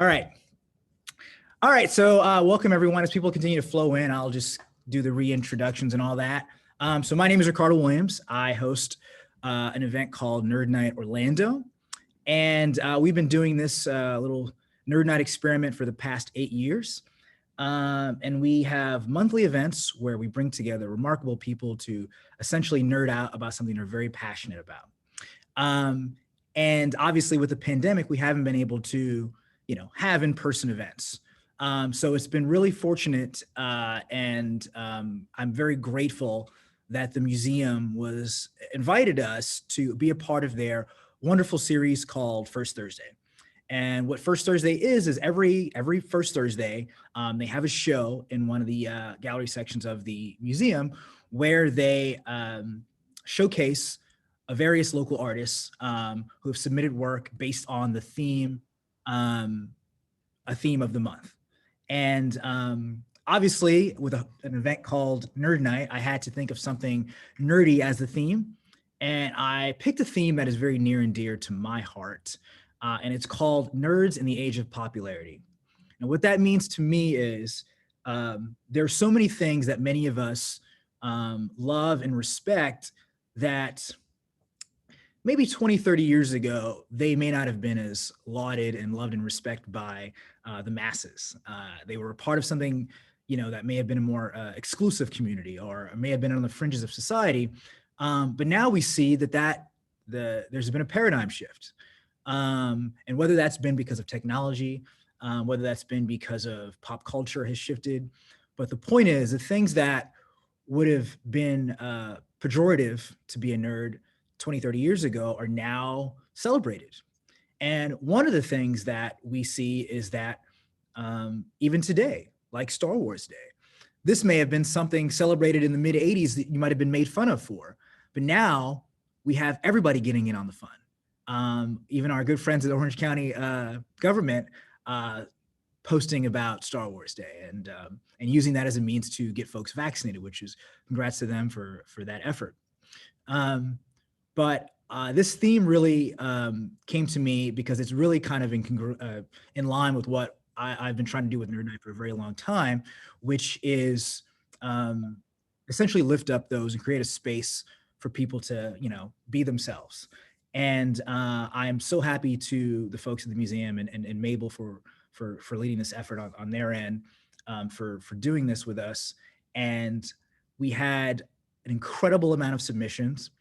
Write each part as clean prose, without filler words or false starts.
All right. All right. So welcome everyone. As people continue to flow in, I'll just do the reintroductions and all that. So my name is Ricardo Williams. I host an event called Nerd Nite Orlando. And we've been doing this little Nerd Nite experiment for the past 8 years. And we have monthly events where we bring together remarkable people to essentially nerd out about something they're very passionate about. And obviously with the pandemic, we haven't been able to, have in-person events. So it's been really fortunate, and I'm very grateful that the museum was invited us to be a part of their wonderful series called First Thursday. And what First Thursday is every first Thursday, they have a show in one of the gallery sections of the museum where they showcase various local artists who have submitted work based on the theme, a theme of the month. And obviously with an event called Nerd Nite, I had to think of something nerdy as the theme. And I picked a theme that is very near and dear to my heart. And it's called Nerds in the Age of Popularity. And what that means to me is there are so many things that many of us love and respect that maybe 20, 30 years ago, they may not have been as lauded and loved and respected by the masses. They were a part of something, that may have been a more exclusive community or may have been on the fringes of society. But now we see that there's been a paradigm shift. And whether that's been because of technology, whether that's been because of pop culture has shifted. But the point is, the things that would have been pejorative to be a nerd 20, 30 years ago are now celebrated. And one of the things that we see is that even today, like Star Wars Day, this may have been something celebrated in the mid 80s that you might have been made fun of for. But now we have everybody getting in on the fun. Even our good friends at the Orange County government posting about Star Wars Day and using that as a means to get folks vaccinated, which is congrats to them for that effort. But this theme really came to me because it's really kind of in line with what I've been trying to do with Nerd Nite for a very long time, which is essentially lift up those and create a space for people to, be themselves. And I'm so happy to the folks at the museum and Mabel for leading this effort on their end, for doing this with us. And we had an incredible amount of submissions.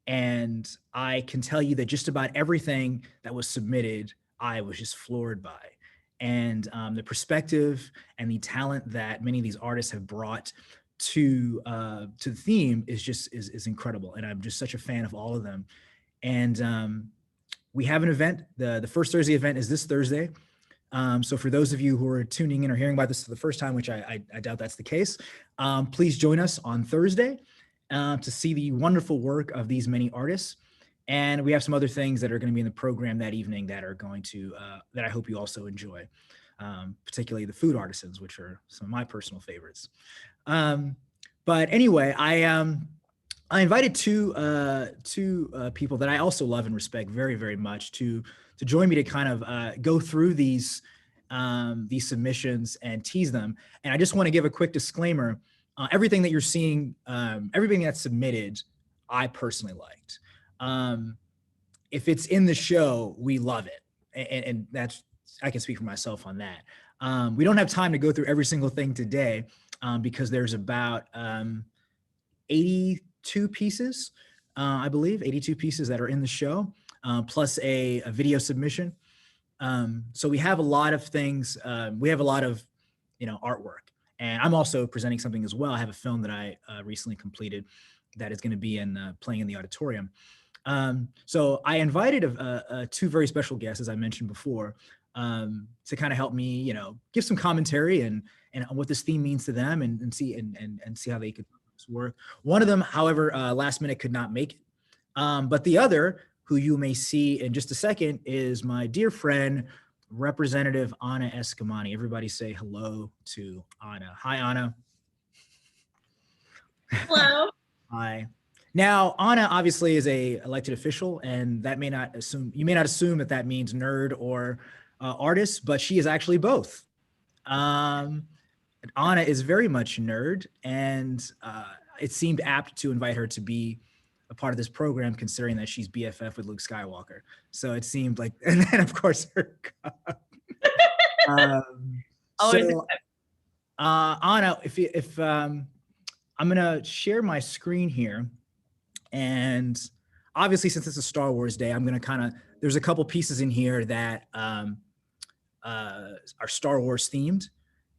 And I can tell you that just about everything that was submitted, I was just floored by. And the perspective and the talent that many of these artists have brought to the theme is incredible. And I'm just such a fan of all of them. And we have an event. The First Thursday event is this Thursday. So for those of you who are tuning in or hearing about this for the first time, which I doubt that's the case, please join us on Thursday to see the wonderful work of these many artists. And we have some other things that are going to be in the program that evening that are going to, that I hope you also enjoy, particularly the food artisans, which are some of my personal favorites. But anyway, I invited two people that I also love and respect very, very much to join me to kind of go through these submissions and tease them. And I just want to give a quick disclaimer. Everything that you're seeing, everything that's submitted, I personally liked. If it's in the show, we love it. And that's, I can speak for myself on that. We don't have time to go through every single thing today because there's about 82 pieces, I believe, 82 pieces that are in the show, plus a video submission. So we have a lot of things. We have a lot of, artwork. And I'm also presenting something as well. I have a film that I recently completed that is going to be playing in the auditorium. So I invited two very special guests, as I mentioned before, to kind of help me, give some commentary and what this theme means to them and see how they could work. One of them, however, last minute could not make it. But the other, who you may see in just a second, is my dear friend, Representative Anna Eskamani. Everybody say hello to Anna. Hi, Anna. Hello. Hi. Now, Anna obviously is a elected official, and that may not assume, you may not assume that that means nerd or artist, but she is actually both. Anna is very much nerd, and it seemed apt to invite her to be a part of this program, considering that she's BFF with Luke Skywalker. So it seemed like, and then of course her. So, Anna, if I'm gonna share my screen here, and obviously since it's a Star Wars day, I'm gonna there's a couple pieces in here that are Star Wars themed,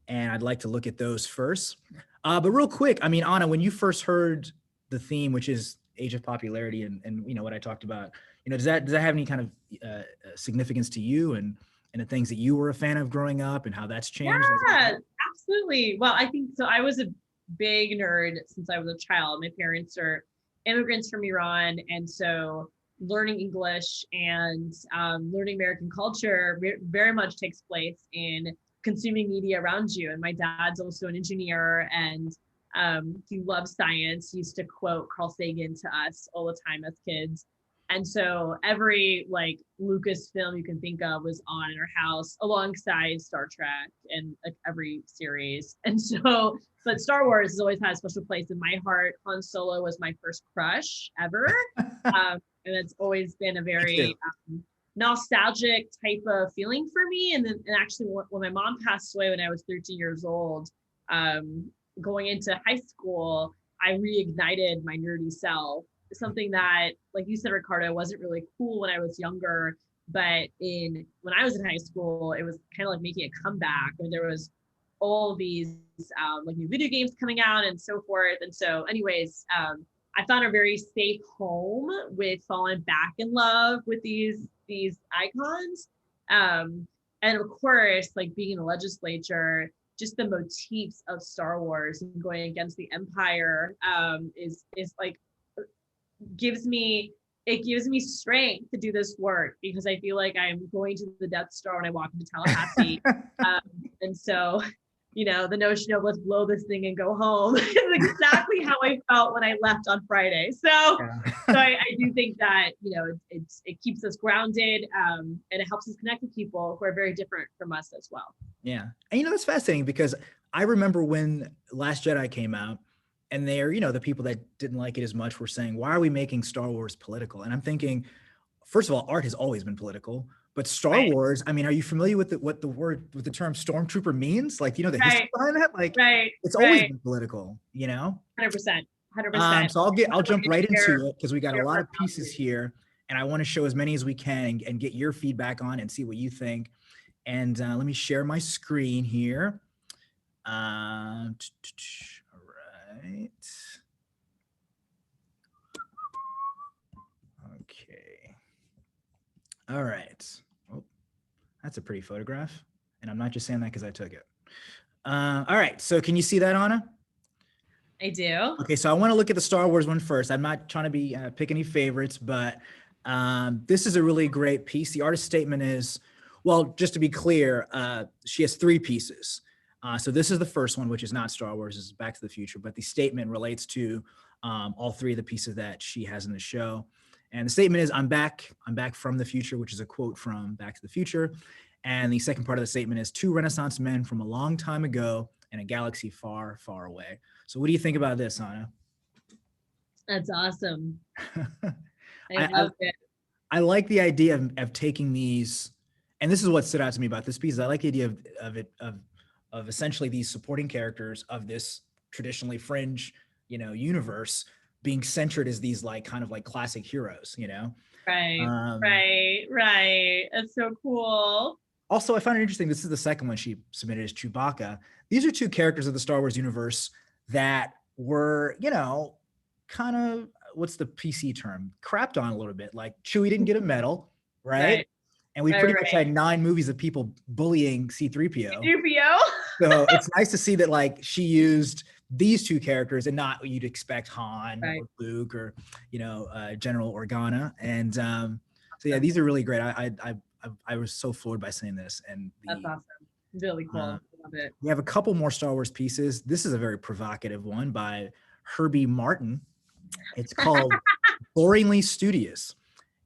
and I'd like to look at those first. But real quick, I mean, Anna, when you first heard the theme, which is age of popularity, and you know what I talked about, you know, does that have any kind of significance to you, and the things that you were a fan of growing up, and how that's changed? Yeah, absolutely. Well, I think so. I was a big nerd since I was a child. My parents are immigrants from Iran, and so learning English and learning American culture very much takes place in consuming media around you. And my dad's also an engineer, and he loves science. He used to quote Carl Sagan to us all the time as kids. And so every like Lucas film you can think of was on in our house alongside Star Trek and like every series. And so, but Star Wars has always had a special place in my heart. Han Solo was my first crush ever. And it's always been a very nostalgic type of feeling for me. And actually when my mom passed away when I was 13 years old, going into high school, I reignited my nerdy self. Something that, like you said, Ricardo, wasn't really cool when I was younger, but when I was in high school, it was kind of like making a comeback. When there was all these like new video games coming out and so forth. And so, anyways, I found a very safe home with falling back in love with these icons. And of course, like being in the legislature, just the motifs of Star Wars and going against the Empire is like gives me strength to do this work, because I feel like I'm going to the Death Star when I walk into Tallahassee. And so, you know, the notion of let's blow this thing and go home is exactly how I felt when I left on Friday. So I do think that, you know, it keeps us grounded, and it helps us connect with people who are very different from us as well. Yeah. And you know, that's fascinating, because I remember when Last Jedi came out, and they're, you know, the people that didn't like it as much were saying, why are we making Star Wars political? And I'm thinking, first of all, art has always been political, but Star Wars, I mean, are you familiar with what the term stormtrooper means? Like, you know, the history behind that? Like, it's always been political, you know? 100%. 100%. So I'll jump right into it, because we got a lot of pieces here, and I want to show as many as we can and get your feedback on and see what you think. And let me share my screen here. All right. Okay. All right. Oh, that's a pretty photograph. And I'm not just saying that because I took it. All right. So can you see that, Anna? I do. Okay. So I want to look at the Star Wars one first. I'm not trying to be pick any favorites, but this is a really great piece. The artist statement is, well, just to be clear, she has 3 pieces. So this is the first one, which is not Star Wars, is Back to the Future, but the statement relates to all 3 of the pieces that she has in the show. And the statement is, I'm back from the future, which is a quote from Back to the Future. And the second part of the statement is, 2 Renaissance men from a long time ago in a galaxy far, far away. So what do you think about this, Anna? That's awesome. I love it. I like the idea of taking these, and this is what stood out to me about this piece. I like the idea of essentially these supporting characters of this traditionally fringe, you know, universe being centered as these like kind of like classic heroes, you know? Right. That's so cool. Also, I found it interesting. This is the second one she submitted, as Chewbacca. These are 2 characters of the Star Wars universe that were, you know, kind of, what's the PC term? Crapped on a little bit. Like Chewie didn't get a medal, right? And we pretty much had 9 movies of people bullying C-3PO. So it's nice to see that like she used these 2 characters and not what you'd expect Han or Luke or, you know, General Organa. And so yeah, these are really great. I was so floored by seeing this. And that's awesome. Really cool. Love it. We have a couple more Star Wars pieces. This is a very provocative one by Herbie Martin. It's called Boringly Studious.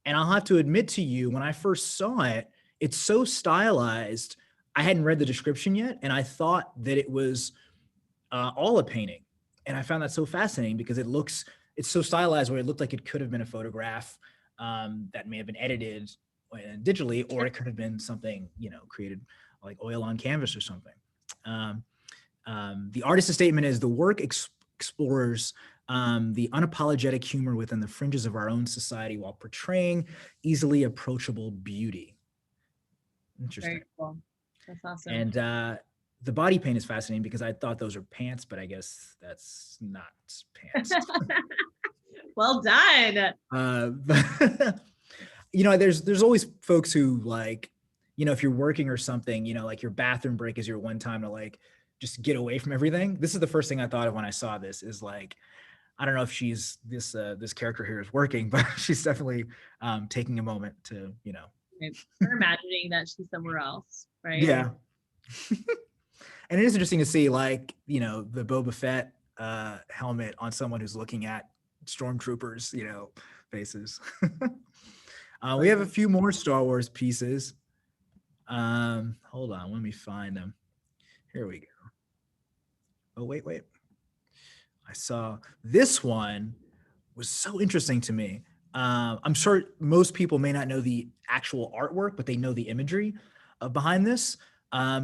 And I'll have to admit to you, when I first saw it, it's so stylized. I hadn't read the description yet, and I thought that it was all a painting. And I found that so fascinating because it's so stylized where it looked like it could have been a photograph that may have been edited digitally, or it could have been something, created like oil on canvas or something. The artist's statement is the work explores the unapologetic humor within the fringes of our own society while portraying easily approachable beauty. Interesting. Very cool. That's awesome. And the body paint is fascinating because I thought those are pants, but I guess that's not pants. Well done. There's always folks who like, if you're working or something, like your bathroom break is your one time to like just get away from everything. This is the first thing I thought of when I saw this is like, I don't know if she's this character here is working, but she's definitely taking a moment to, We're imagining that she's somewhere else, right? Yeah. And it is interesting to see like, the Boba Fett helmet on someone who's looking at stormtroopers, faces. We have a few more Star Wars pieces. Hold on, let me find them. Here we go. Oh, wait. I saw this one was so interesting to me. I'm sure most people may not know the actual artwork, but they know the imagery behind this.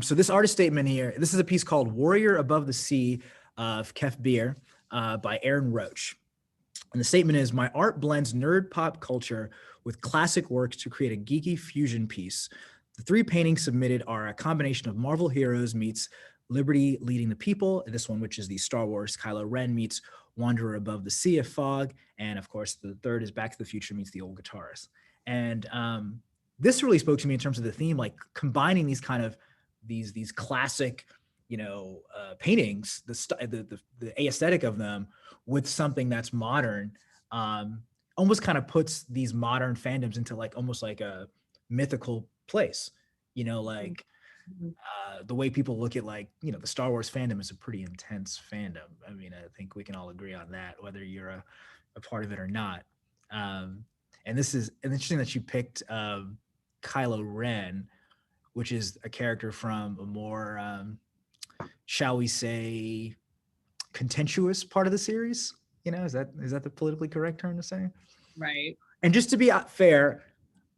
So this artist statement here, this is a piece called Warrior Above the Sea of Kef Bir by Aaron Roach. And the statement is, my art blends nerd pop culture with classic works to create a geeky fusion piece. The three paintings submitted are a combination of Marvel heroes meets Liberty Leading the People, this one, which is the Star Wars Kylo Ren meets Wanderer Above the Sea of Fog. And of course, the third is Back to the Future meets The Old Guitarist. And this really spoke to me in terms of the theme, like combining these kind of these classic, paintings, the aesthetic of them with something that's modern, almost kind of puts these modern fandoms into like almost like a mythical place, like the way people look at like, the Star Wars fandom is a pretty intense fandom. I mean, I think we can all agree on that, whether you're a part of it or not. And this is interesting that you picked Kylo Ren, which is a character from a more, shall we say, contentious part of the series. Is that the politically correct term to say? Right. And just to be fair,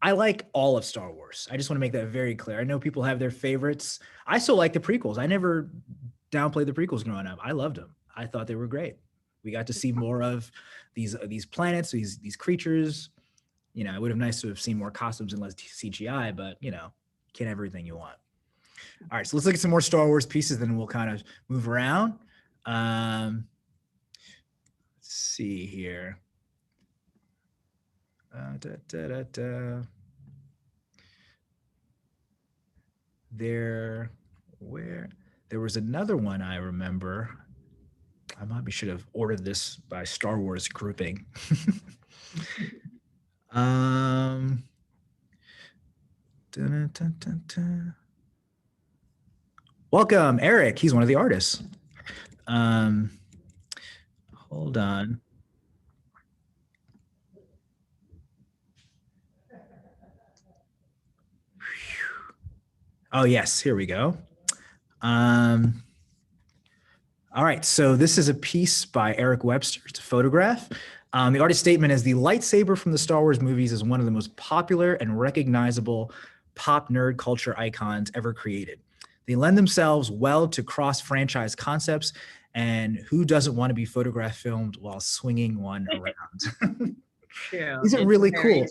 I like all of Star Wars. I just want to make that very clear. I know people have their favorites. I still like the prequels. I never downplayed the prequels growing up. I loved them. I thought they were great. We got to see more of these planets, these creatures. It would have nice to have seen more costumes and less CGI, but can't have everything you want. All right, so let's look at some more Star Wars pieces, then we'll kind of move around. Let's see here. There was another one I remember. I probably should have ordered this by Star Wars grouping. Welcome, Eric. He's one of the artists. Hold on. Oh, yes, here we go. All right, so this is a piece by Eric Webster. It's a photograph. The artist statement is, the lightsaber from the Star Wars movies is one of the most popular and recognizable pop nerd culture icons ever created. They lend themselves well to cross-franchise concepts, and who doesn't want to be photograph filmed while swinging one around? True. These are really cool. True.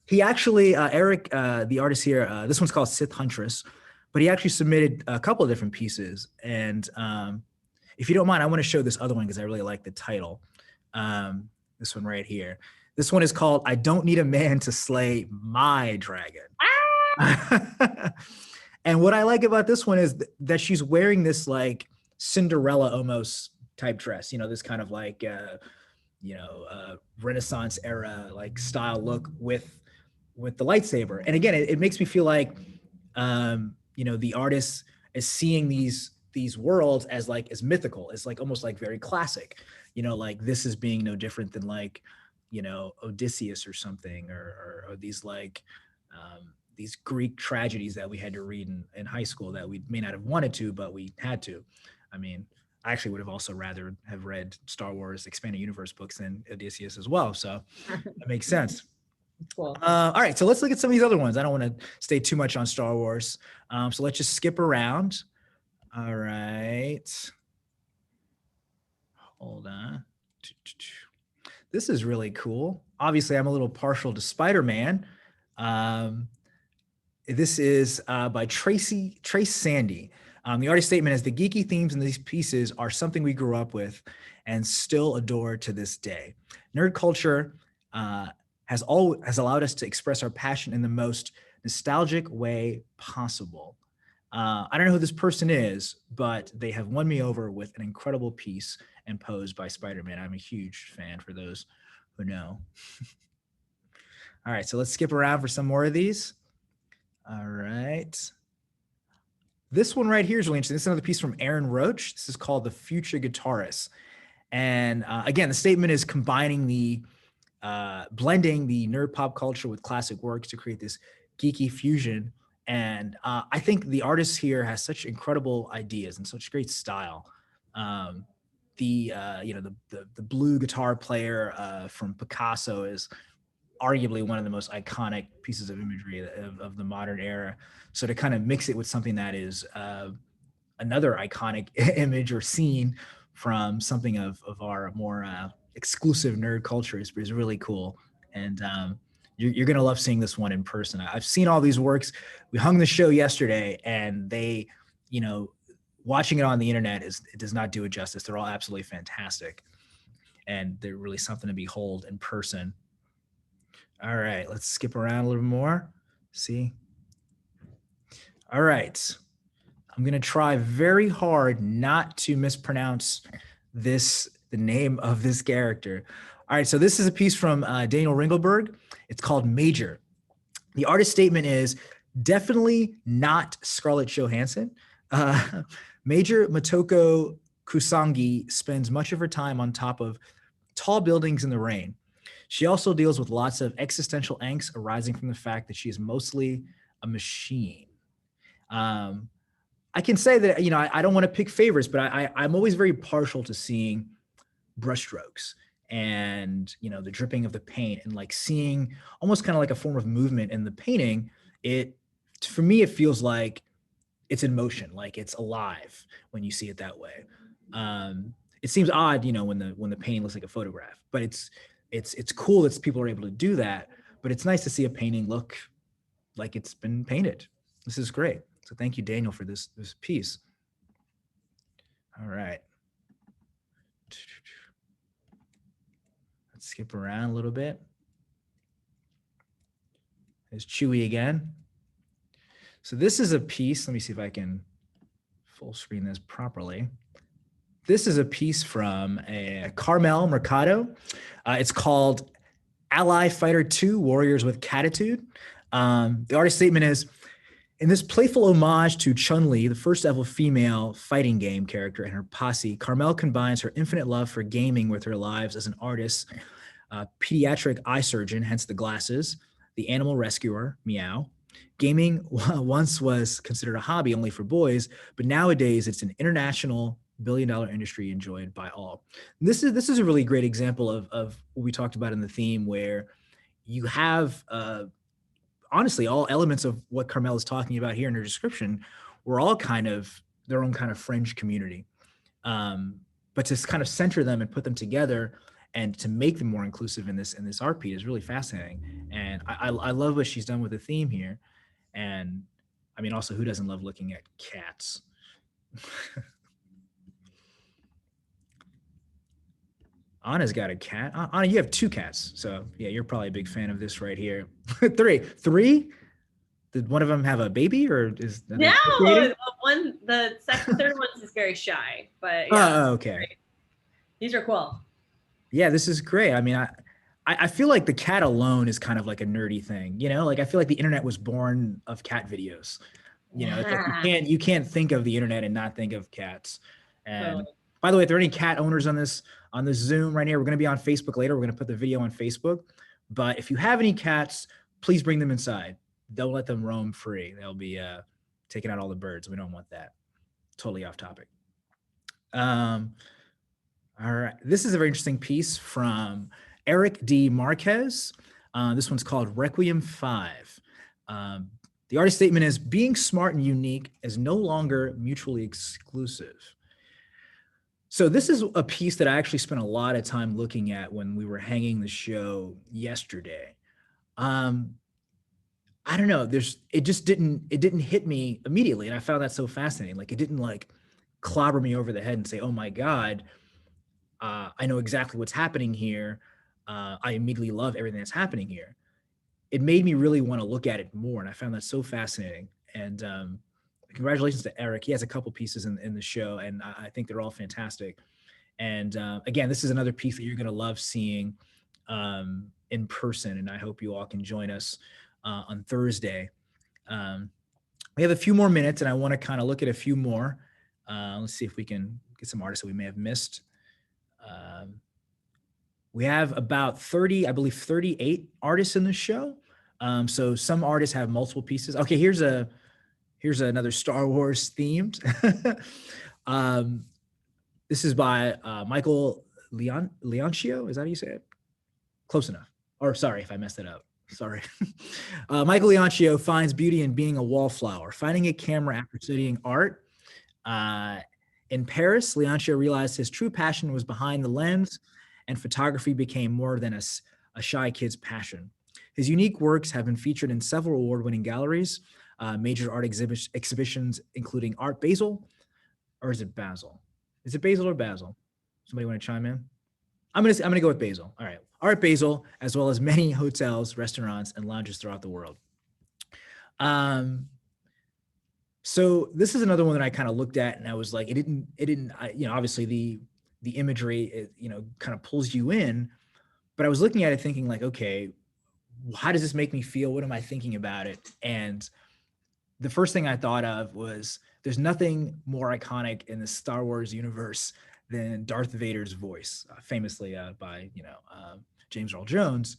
He actually, Eric, the artist here, this one's called Sith Huntress, but he actually submitted a couple of different pieces. And if you don't mind, I want to show this other one because I really like the title. This one right here. This one is called I Don't Need a Man to Slay My Dragon. Ah! And what I like about this one is that she's wearing this like Cinderella almost type dress, this kind of like, Renaissance era like style look with the lightsaber. And again, it makes me feel like, the artist is seeing these worlds as mythical, as like almost like very classic, like this is being no different than like, Odysseus or something, or these like, these Greek tragedies that we had to read in high school that we may not have wanted to, but we had to. I mean, I actually would have also rather have read Star Wars Expanded Universe books than Odysseus as well. So that makes sense. Cool. All right, so let's look at some of these other ones. I don't want to stay too much on Star Wars. So let's just skip around. All right. Hold on. This is really cool. Obviously, I'm a little partial to Spider-Man. This is by Tracy Trace Sandy. The artist statement is, the geeky themes in these pieces are something we grew up with and still adore to this day. Nerd culture has allowed us to express our passion in the most nostalgic way possible. I don't know who this person is, but they have won me over with an incredible piece and posed by Spider-Man. I'm a huge fan, for those who know. All right, so let's skip around for some more of these. All right. This one right here is really interesting. This is another piece from Aaron Roach. This is called The Future Guitarist. And again, the statement is combining the, blending the nerd pop culture with classic works to create this geeky fusion. And I think the artist here has such incredible ideas and such great style. The blue guitar player from Picasso is arguably one of the most iconic pieces of imagery of the modern era. So to kind of mix it with something that is another iconic image or scene from something of our more exclusive nerd culture is really cool. And you're going to love seeing this one in person. I've seen all these works. We hung the show yesterday, and they, watching it on the internet it does not do it justice. They're all absolutely fantastic. And they're really something to behold in person. All right, let's skip around a little more. See? All right. I'm going to try very hard not to mispronounce the name of this character. All right, so this is a piece from Daniel Ringelberg. It's called Major. The artist statement is, definitely not Scarlett Johansson. Major Motoko Kusangi spends much of her time on top of tall buildings in the rain. She also deals with lots of existential angst arising from the fact that she is mostly a machine. I can say that, I don't want to pick favorites, but I'm always very partial to seeing brushstrokes and, the dripping of the paint, and like seeing almost kind of like a form of movement in the painting. For me, it feels like it's in motion, like it's alive when you see it that way. It seems odd, when the painting looks like a photograph, but it's cool that people are able to do that, but it's nice to see a painting look like it's been painted. This is great. So thank you, Daniel, for this piece. All right. Let's skip around a little bit. There's Chewy again. So this is a piece. Let me see if I can full screen this properly. This is a piece from Carmel Mercado. It's called Ally Fighter 2 Warriors with Catitude. The artist statement is, in this playful homage to Chun-Li, the first ever female fighting game character and her posse, Carmel combines her infinite love for gaming with her lives as an artist, pediatric eye surgeon, hence the glasses, the animal rescuer, meow. Gaming once was considered a hobby only for boys, but nowadays it's an international billion-dollar industry enjoyed by all. And this is a really great example of what we talked about in the theme, where you have honestly all elements of what Carmel is talking about here in her description were all kind of their own kind of fringe community. But to kind of center them and put them together and to make them more inclusive in this art piece is really fascinating. And I love what she's done with the theme here. And I mean, also, who doesn't love looking at cats? Anna's got a cat. Anna, you have 2 cats. So yeah, you're probably a big fan of this right here. Three? Did one of them have a baby, or is that no? The third one is very shy, but yeah. Oh, okay. Great. These are cool. Yeah, this is great. I mean, I feel like the cat alone is kind of like a nerdy thing, Like I feel like the internet was born of cat videos. It's like you can't think of the internet and not think of cats. And by the way, if there are any cat owners on this Zoom right here, we're going to be on Facebook later. We're going to put the video on Facebook. But if you have any cats, please bring them inside. don't let them roam free. They'll be taking out all the birds. We don't want that. Totally off topic. All right. This is a very interesting piece from Eric D Marquez. This one's called Requiem 5. The artist statement is, being smart and unique is no longer mutually exclusive. So this is a piece that I actually spent a lot of time looking at when we were hanging the show yesterday. I don't know, it didn't hit me immediately. And I found that so fascinating. Like, it didn't like clobber me over the head and say, oh my God, I know exactly what's happening here. I immediately love everything that's happening here. It made me really want to look at it more. And I found that so fascinating. And congratulations to Eric. He has a couple pieces in the show, and I think they're all fantastic. And again, this is another piece that you're going to love seeing in person. And I hope you all can join us on Thursday. We have a few more minutes, and I want to kind of look at a few more. Let's see if we can get some artists that we may have missed. We have about 30, I believe 38 artists in the show. So some artists have multiple pieces. Okay, here's another Star Wars themed. This is by Michael Leoncio. Is that how you say it? Close enough. Or sorry if I messed it up. Sorry. Michael Leoncio finds beauty in being a wallflower, finding a camera after studying art. In Paris, Leoncio realized his true passion was behind the lens, and photography became more than a shy kid's passion. His unique works have been featured in several award-winning galleries, major art exhibitions, including Art Basel, or is it Basel? Is it Basel or Basel? Somebody want to chime in? I'm gonna go with Basel. All right, Art Basel, as well as many hotels, restaurants, and lounges throughout the world. So this is another one that I kind of looked at, and I was like, it didn't, obviously the imagery, kind of pulls you in, but I was looking at it thinking like, okay, how does this make me feel? What am I thinking about it? And the first thing I thought of was, there's nothing more iconic in the Star Wars universe than Darth Vader's voice, famously by James Earl Jones.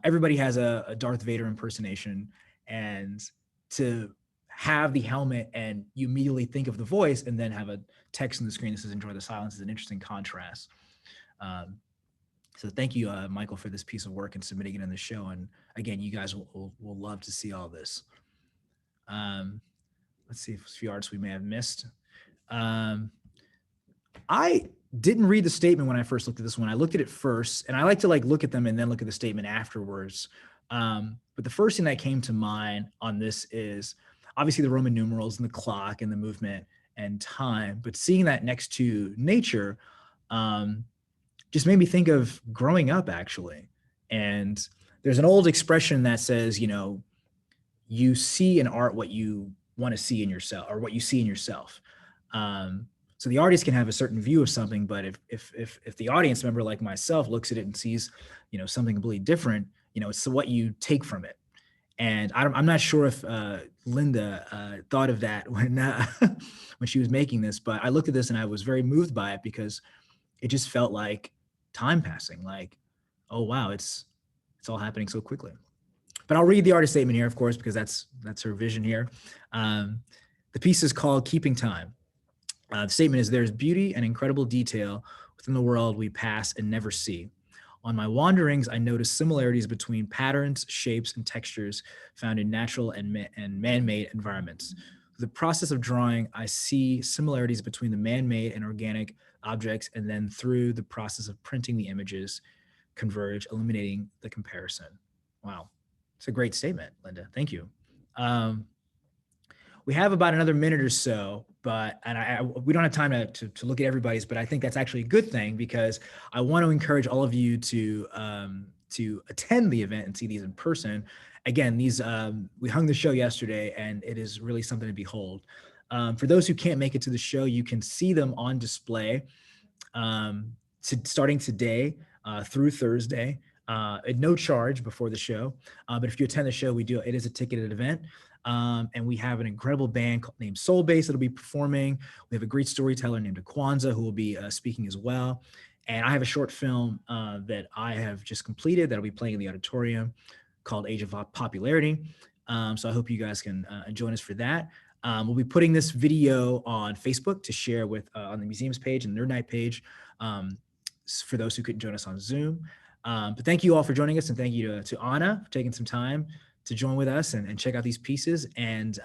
Everybody has a Darth Vader impersonation, and to have the helmet and you immediately think of the voice and then have a text on the screen that says "Enjoy the silence" is an interesting contrast. So thank you, Michael, for this piece of work and submitting it in the show. And again, you guys will love to see all this. Let's see if a few artists we may have missed. I didn't read the statement when I first looked at this one. I looked at it first, and I like to look at them and then look at the statement afterwards. But the first thing that came to mind on this is obviously the Roman numerals and the clock and the movement and time, but seeing that next to nature just made me think of growing up, actually. And there's an old expression that says, you see in art what you want to see in yourself, or what you see in yourself. So the artist can have a certain view of something, but if the audience member like myself looks at it and sees, something completely different, it's what you take from it. And I'm not sure if Linda thought of that when when she was making this, but I looked at this and I was very moved by it, because it just felt like time passing. Like, oh wow, it's all happening so quickly. But I'll read the artist statement here, of course, because that's her vision here. The piece is called "Keeping Time." The statement is, "There's beauty and incredible detail within the world we pass and never see. On my wanderings, I notice similarities between patterns, shapes, and textures found in natural and man-made environments. Through the process of drawing, I see similarities between the man-made and organic objects, and then through the process of printing, the images converge, eliminating the comparison." Wow. It's a great statement, Linda. Thank you. We have about another minute or so, but we don't have time to look at everybody's, but I think that's actually a good thing, because I want to encourage all of you to attend the event and see these in person. Again, these we hung the show yesterday, and it is really something to behold. For those who can't make it to the show, you can see them on display starting today through Thursday at no charge before the show. But if you attend the show, it is a ticketed event. And we have an incredible band named Soul Bass that'll be performing. We have a great storyteller named Akwanza who will be speaking as well. And I have a short film that I have just completed that'll be playing in the auditorium called Age of Popularity. So I hope you guys can join us for that. We'll be putting this video on Facebook to share with on the museum's page and the Nerd Nite page for those who couldn't join us on Zoom. But thank you all for joining us, and thank you to Anna for taking some time to join with us and check out these pieces. And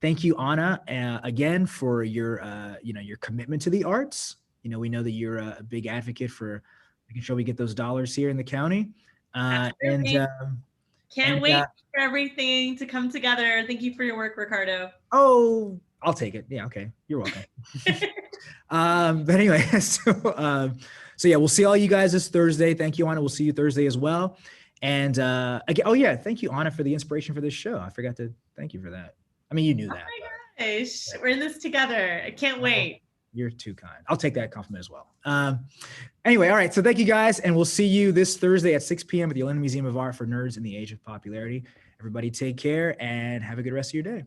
thank you, Anna, again for your your commitment to the arts. We know that you're a big advocate for making sure we get those dollars here in the county. Can't wait for everything to come together. Thank you for your work, Ricardo. Oh, I'll take it. Yeah, okay. You're welcome. But anyway, so yeah, we'll see all you guys this Thursday. Thank you, Anna. We'll see you Thursday as well. And again, oh yeah, thank you, Anna, for the inspiration for this show. I forgot to thank you for that. I mean, you knew that. Oh my gosh, we're in this together. I can't wait. You're too kind. I'll take that compliment as well. Anyway, all right. So thank you guys, and we'll see you this Thursday at 6 p.m. at the Orlando Museum of Art for Nerds in the Age of Popularity. Everybody take care and have a good rest of your day.